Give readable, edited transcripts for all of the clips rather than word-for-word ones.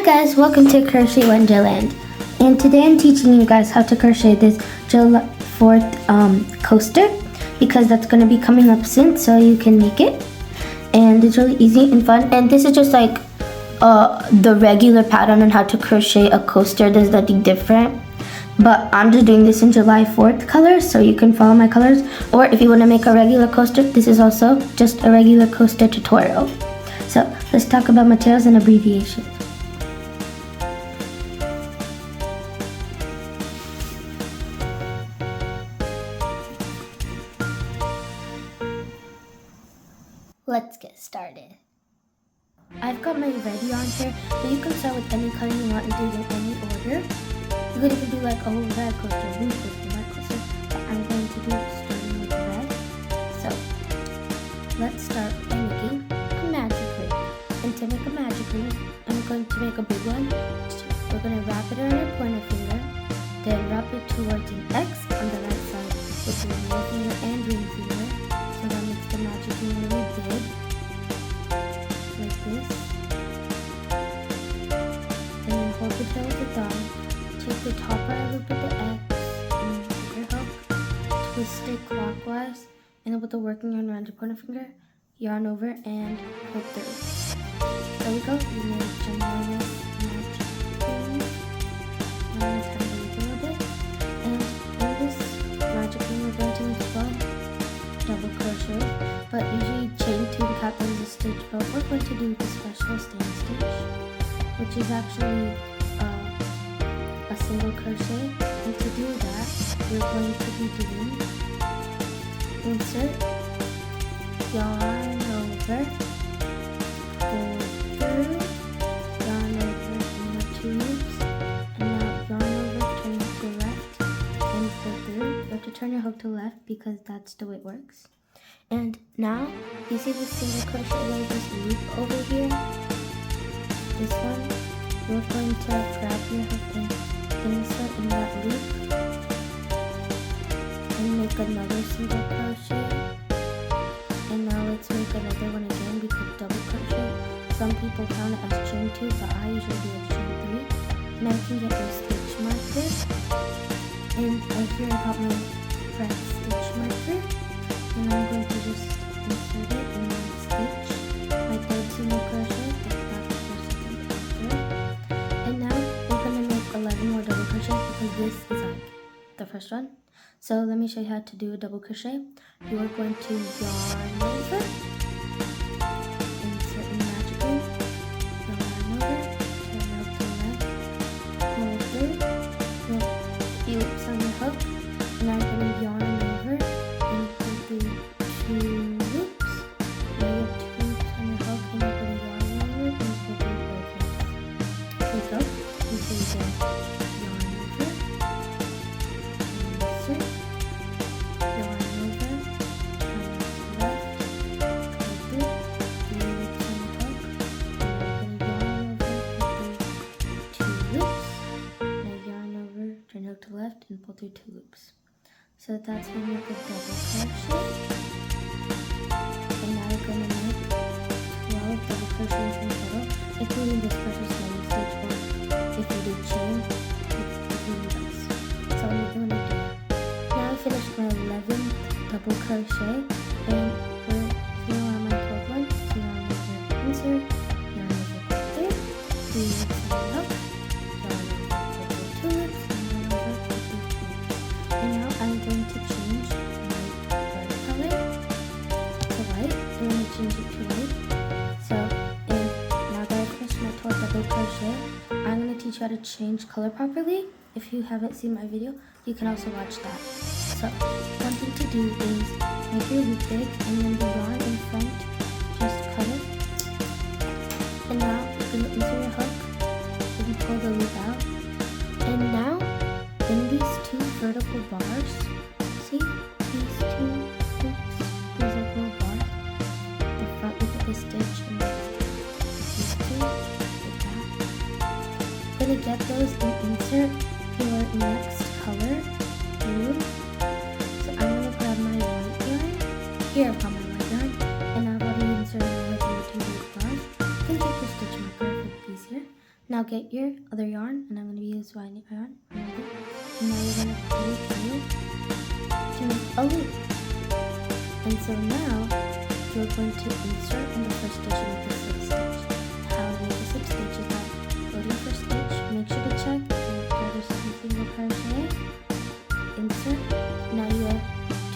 guys, welcome to Crochet Wonderland, and today I'm teaching you guys how to crochet this July 4th coaster, because that's going to be coming up soon, so you can make it. And it's really easy and fun, and this is just like the regular pattern on how to crochet a coaster. There's nothing different, but I'm just doing this in July 4th colors, so you can follow my colors. Or if you want to make a regular coaster, this is also just a regular coaster tutorial. So let's talk about materials and abbreviations. Let's get started. I've got my ready on here, but you can start with any color you want and do it in any order. You could even do like a whole red coaster, blue coaster, white coaster, but I'm going to do starting with red. So let's start by making a magic ring. And to make a magic ring, I'm going to make a big one. We're going to wrap it around our pointer finger, then wrap it towards an X on the right side with your middle finger and ring finger. So that makes the magic ring really big, like this. And then hold the tail with the thumb. Take the top right loop with the X and with your hook. Twist it clockwise, and then with the working yarn around your pointer finger, yarn over and pull through. There we go. We made ginormous magic ring. Now let's have a little bit. And in this magic ring, we're going to make 12 double crochet, but usually chain 2 and cap is a stitch, but we're going to do the special stand stitch, which is actually a single crochet. And to do that, we're going to be doing insert, yarn over, pull through, yarn over in the 2 loops, and now yarn over, turn it to the left, and pull through. You have to turn your hook to the left because that's the way it works. And now, you see this single crochet with this loop over here? This one, you're going to grab your hook and insert in that loop and make another single crochet. And now let's make another one again because double crochet. Some people count it as chain 2, but I usually do a chain 3. Now you can get your stitch marker. And right here I got my red stitch marker. And I'm going to just insert it in one stitch, my third single crochet, that's the first single crochet. And now we're going to make 11 more double crochets because this is like the first one. So let me show you how to do a double crochet. You are going to yarn over, insert in magic ring, yarn over, turn out to the left, pull through, get a few loops on your hook, and now you're going to yarn over and pull through 2 loops. Now you have 2 loops on your hook, and you're going to yarn over and pull through both loops. There we go. You can again yarn over, insert, yarn over, turn out to the left, pull through, 3 loops on your hook, and now you're going to yarn over, pull through 2 loops. Now yarn over, turn out to the left, and pull through 2 loops. So that's how you make a double crochet. And now you're going to make 12 double crochets in total, including this precious sewing stitch, or if you do chain, it's really nice. So I'm going to do that. Now I finished my 11th double crochet, and here are my 12 ones. So yarn over, insert, yarn over, pull through, 3 loops on the hook, yarn over, pull through 2 loops, and yarn over, pull through 2 loops. And now I'm going to change my red color to white. I'm going to change it to white. So, and now that I finished my 12 double crochet, I'm going to teach you how to change color properly. If you haven't seen my video, you can also watch that. So, one thing to do is make your loop big, and then the yarn in front, just cut it. And now you're going to insert your hook and pull the loop out. And now, in these 2 vertical bars, see these 2 loops, these are little bars, the front loop of the stitch and these 2, like that. I'm going to get those and insert your next color, blue. So I'm going to grab my white yarn, here I've got my white yarn, and I've already inserted my hook in the 2 loop bars. You can take your stitch marker if it's easier. Now get your other yarn, and I'm going to use white yarn. And now you're going to pull it through to make a loop. And so now you're going to insert in the first stitch with the slip stitch. How to make a slip stitch is that go to your first stitch, make sure to check where there's single crochet, insert. Now you have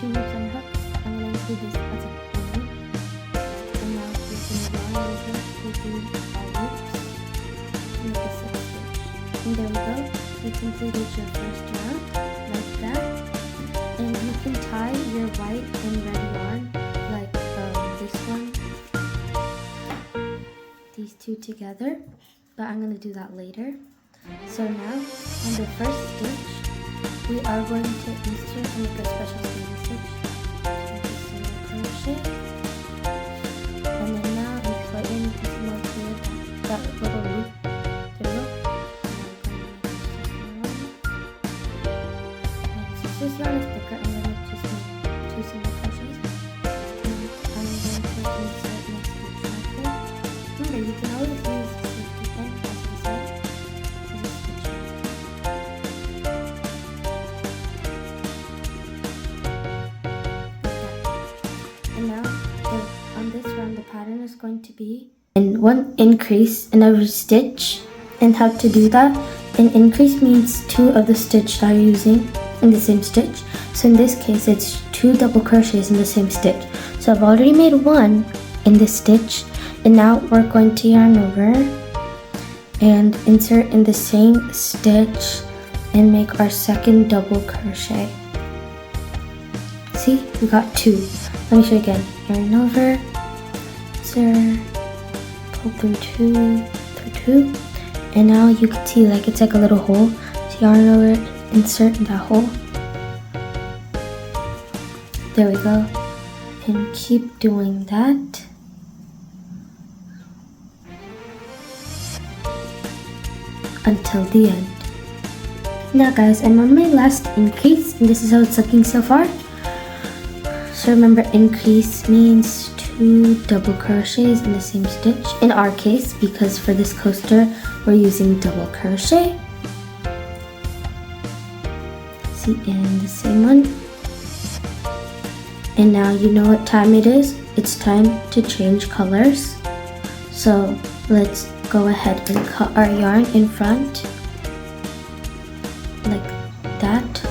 2 loops on the hook. I'm going to include this as a loop. And now you're going to yarn over through all loops to make a slip stitch. And there we go. You completed your first round like that. And you can tie your white and red yarn like this one, these two together, but I'm going to do that later. So now on the first stitch we are going to insert and make a special single stitch. Make a single crochet, and then now it's right in this more clear that little loop. There we go. And this yarn is thicker, I'm going to just make 2 single crochets. And I'm going to insert next stitch marker. Remember, you can always use the safety pin, as we said, to the stitch marker. And now, on this round, the pattern is going to be in 1 increase in every stitch. And how to do that? An increase means 2 of the stitch that you're using in the same stitch. So in this case, it's 2 double crochets in the same stitch. So I've already made 1 in this stitch, and now we're going to yarn over and insert in the same stitch and make our second double crochet. See, we got 2. Let me show you again. Yarn over, insert, pull through 2, and now you can see like it's like a little hole. So yarn over, insert in that hole. There we go. And keep doing that. Until the end. Now guys, I'm on my last increase, and this is how it's looking so far. So remember, increase means 2 double crochets in the same stitch. In our case, because for this coaster, we're using double crochet. See, and the same one. And now you know what time it is. It's time to change colors. So let's go ahead and cut our yarn in front like that,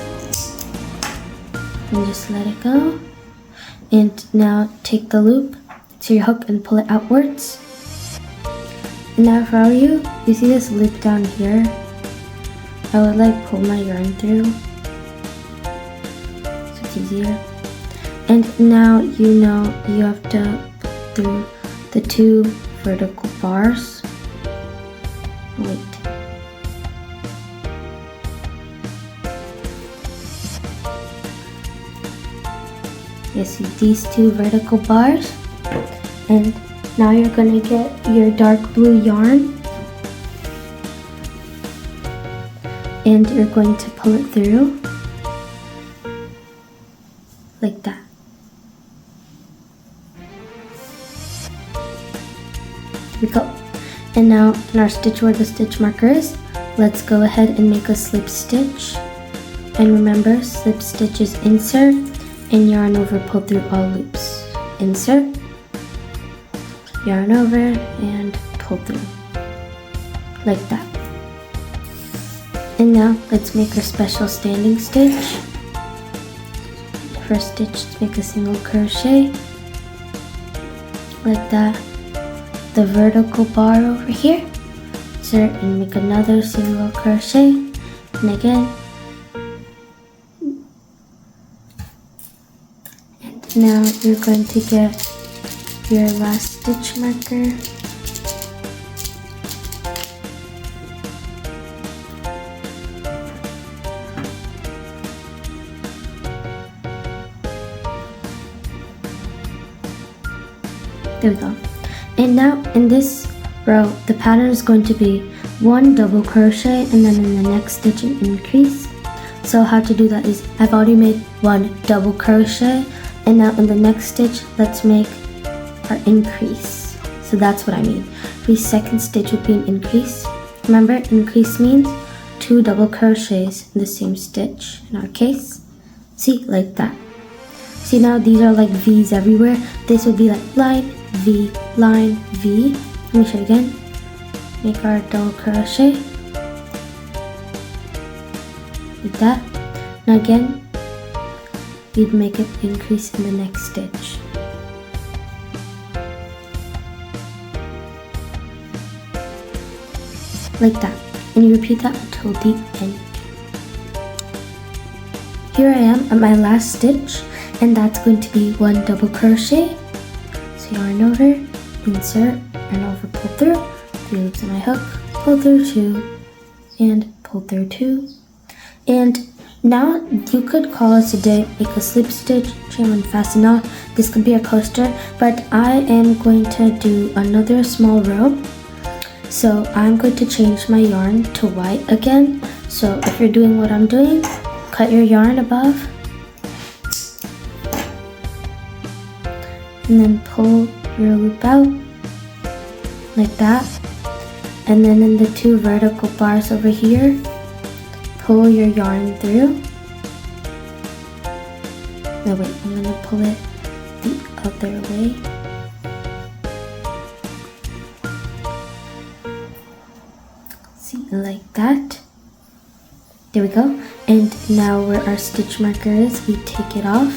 and just let it go. And now take the loop to your hook and pull it outwards. And now if I were you, you see this loop down here, I would like pull my yarn through so it's easier. And now you know you have to pull through the 2 vertical bars. Wait. You see these 2 vertical bars, and now you're gonna get your dark blue yarn, and you're going to pull it through like that. Here we go. And now in our stitch where the stitch marker is, let's go ahead and make a slip stitch. And remember, slip stitch is insert and yarn over, pull through all loops. Insert, yarn over, and pull through like that. And now let's make our special standing stitch. First stitch, to make a single crochet like that. The vertical bar over here, insert and make another single crochet, and again. And now you're going to get your last stitch marker. There we go. And now in this row, the pattern is going to be 1 double crochet and then in the next stitch an increase. So how to do that is, I've already made 1 double crochet, and now in the next stitch, let's make our increase. So that's what I mean. Every second stitch would be an increase, remember, increase means 2 double crochets in the same stitch in our case. See, like that. See, now these are like V's everywhere. This would be like line, V, V. Let me show you again. Make our double crochet like that. Now again, we'd make it increase in the next stitch. Like that, and you repeat that until the end. Here I am at my last stitch, and that's going to be 1 double crochet. So yarn over, insert, yarn over, pull through, 3 loops in my hook, pull through 2, and pull through 2. And now you could call us a day, make a slip stitch, chain and fasten off. This could be a coaster, but I am going to do another small row. So I'm going to change my yarn to white again. So if you're doing what I'm doing, cut your yarn above and then pull your loop out like that. And then in the 2 vertical bars over here, pull your yarn through. No, wait, I'm gonna pull it the other way. See, like that. There we go. And now where our stitch marker is, we take it off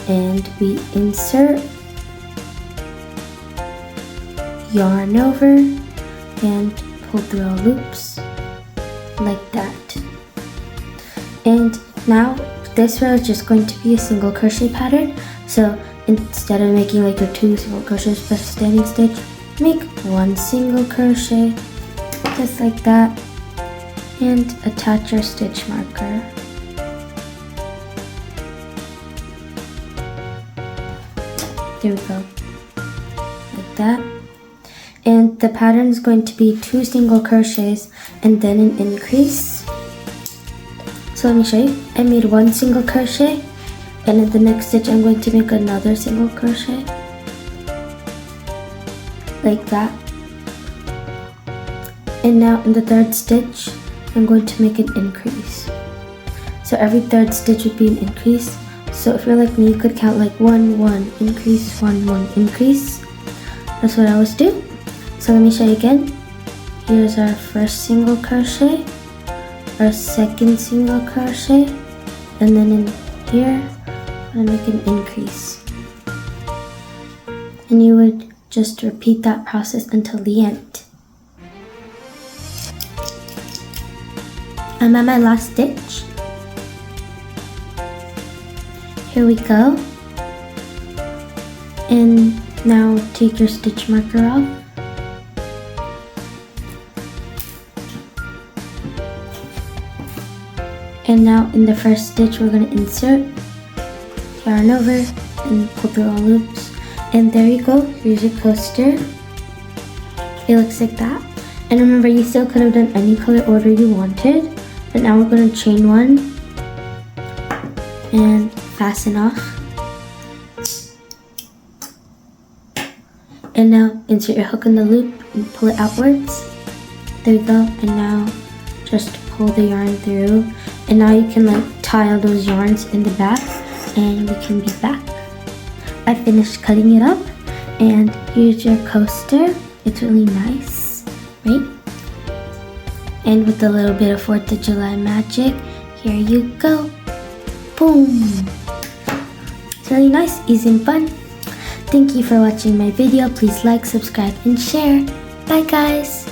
and we insert, yarn over, and pull through our loops like that. And now this row is just going to be a single crochet pattern. So instead of making like your 2 single crochets per standing stitch, make 1 single crochet just like that, and attach your stitch marker. There we go, like that. And the pattern is going to be 2 single crochets and then an increase. So let me show you. I made 1 single crochet, and in the next stitch I'm going to make another single crochet like that. And now in the 3rd stitch, I'm going to make an increase. So every 3rd stitch would be an increase. So if you're like me, you could count like 1, 1, increase, 1, 1, increase. That's what I always do. So let me show you again. Here's our first single crochet, our second single crochet, and then in here, I'm gonna make an increase. And you would just repeat that process until the end. I'm at my last stitch. Here we go. And now take your stitch marker off. And now in the first stitch, we're going to insert, yarn over, and pull through all loops. And there you go. Here's your coaster. It looks like that. And remember, you still could have done any color order you wanted. But now we're going to chain 1 and fasten off. And now insert your hook in the loop and pull it outwards. There we go. And now just pull the yarn through. And now you can like tie all those yarns in the back, and we can be back. I finished cutting it up, and here's your coaster. It's really nice, right? And with a little bit of 4th of July magic, here you go. Boom! It's really nice, easy and fun. Thank you for watching my video. Please like, subscribe, and share. Bye guys!